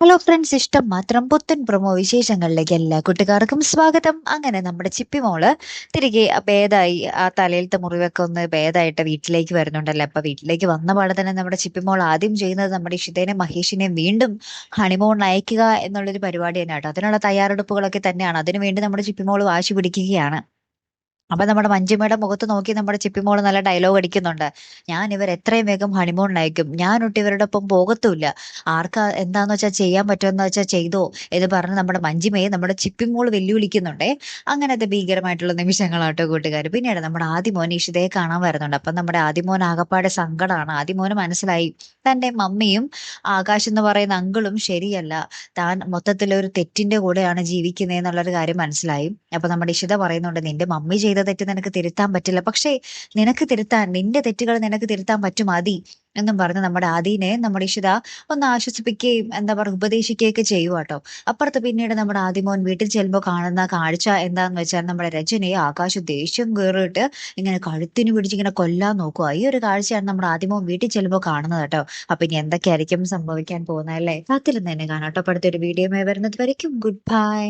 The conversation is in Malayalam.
ഹലോ ഫ്രണ്ട്സ്, ഇഷ്ടം മാത്രം പുത്തൻ പ്രൊമോ വിശേഷങ്ങളിലേക്ക് എല്ലാ കുട്ടികാർക്കും സ്വാഗതം. അങ്ങനെ നമ്മുടെ ചിപ്പി മോള് തിരികെ ഭേദായി ആ തലയിലത്തെ മുറിവൊക്കെ ഒന്ന് ഭേദമായിട്ട് വീട്ടിലേക്ക് വരുന്നുണ്ടല്ലോ. അപ്പൊ വീട്ടിലേക്ക് വന്ന പാടെ തന്നെ നമ്മുടെ ചിപ്പി മോൾ ആദ്യം ചെയ്യുന്നത് നമ്മുടെ ഇഷിതേനെ മഹേഷിനെയും വീണ്ടും ഹണിമൂൺ അയക്കുക എന്നുള്ളൊരു പരിപാടി തന്നെ കേട്ടോ. അതിനുള്ള തയ്യാറെടുപ്പുകളൊക്കെ തന്നെയാണ്. അതിനുവേണ്ടി നമ്മുടെ ചിപ്പി മോള് വാശി പിടിക്കുകയാണ്. അപ്പൊ നമ്മുടെ മഞ്ജിമയുടെ മുഖത്ത് നോക്കി നമ്മുടെ ചിപ്പിമോള് നല്ല ഡയലോഗ് അടിക്കുന്നുണ്ട്. ഞാൻ ഇവർ എത്രയും വേഗം ഹണിമൂൺ അയക്കും, ഞാനൊട്ട് ഇവരുടെ ഒപ്പം പോകത്തുമില്ല, ആർക്കാ എന്താന്ന് വെച്ചാൽ ചെയ്യാൻ പറ്റുമെന്ന് വെച്ചാൽ ചെയ്തോ എന്ന് പറഞ്ഞ് നമ്മുടെ മഞ്ജിമയെ നമ്മുടെ ചിപ്പിമോള് വെല്ലുവിളിക്കുന്നുണ്ടേ. അങ്ങനത്തെ ഭീകരമായിട്ടുള്ള നിമിഷങ്ങളാട്ടോ കൂട്ടുകാർ. പിന്നീട് നമ്മുടെ ആദിമോൻ ഇഷിതയെ കാണാൻ വരുന്നുണ്ട്. അപ്പൊ നമ്മുടെ ആദിമോൻ ആകപ്പാടെ സങ്കടമാണ്. ആദിമോന് മനസ്സിലായി തന്റെ മമ്മിയും ആകാശ് എന്ന് പറയുന്ന അങ്കിളും ശരിയല്ല, താൻ മൊത്തത്തിൽ ഒരു തെറ്റിന്റെ കൂടെയാണ് ജീവിക്കുന്നത് എന്നുള്ളൊരു കാര്യം മനസ്സിലായി. അപ്പൊ നമ്മുടെ ഇഷിത പറയുന്നുണ്ട്, നിന്റെ മമ്മി ചെയ്ത തെറ്റ് നിനക്ക് തിരുത്താൻ പറ്റില്ല, പക്ഷേ നിന്റെ തെറ്റുകൾ നിനക്ക് തിരുത്താൻ പറ്റും ആദി എന്നും പറഞ്ഞ് നമ്മുടെ ആദീനെ നമ്മുടെ ഇഷിത ഒന്ന് ആശ്വസിപ്പിക്കുകയും എന്താ പറയുക ഉപദേശിക്കുകയൊക്കെ ചെയ്യുവാട്ടോ. അപ്പുറത്ത് പിന്നീട് നമ്മുടെ ആദിമോൻ വീട്ടിൽ ചെല്ലുമ്പോൾ കാണുന്ന കാഴ്ച എന്താന്ന് വെച്ചാൽ നമ്മുടെ രജനിയെ ആകാശ് ദേഷ്യം കയറിയിട്ട് ഇങ്ങനെ കഴുത്തിന് പിടിച്ച് ഇങ്ങനെ കൊല്ലാൻ നോക്കുക. ഈ ഒരു കാഴ്ചയാണ് നമ്മുടെ ആദിമോൻ വീട്ടിൽ ചെല്ലുമ്പോൾ കാണുന്നത് കേട്ടോ. അപ്പൊ ഇനി എന്തൊക്കെയായിരിക്കും സംഭവിക്കാൻ പോകുന്നത് അല്ലേ? കാത്തിരുന്ന് തന്നെ കാണാം കേട്ടോ. അടുത്തൊരു വീഡിയോ വരുന്നത് വരയ്ക്കും ഗുഡ് ബൈ.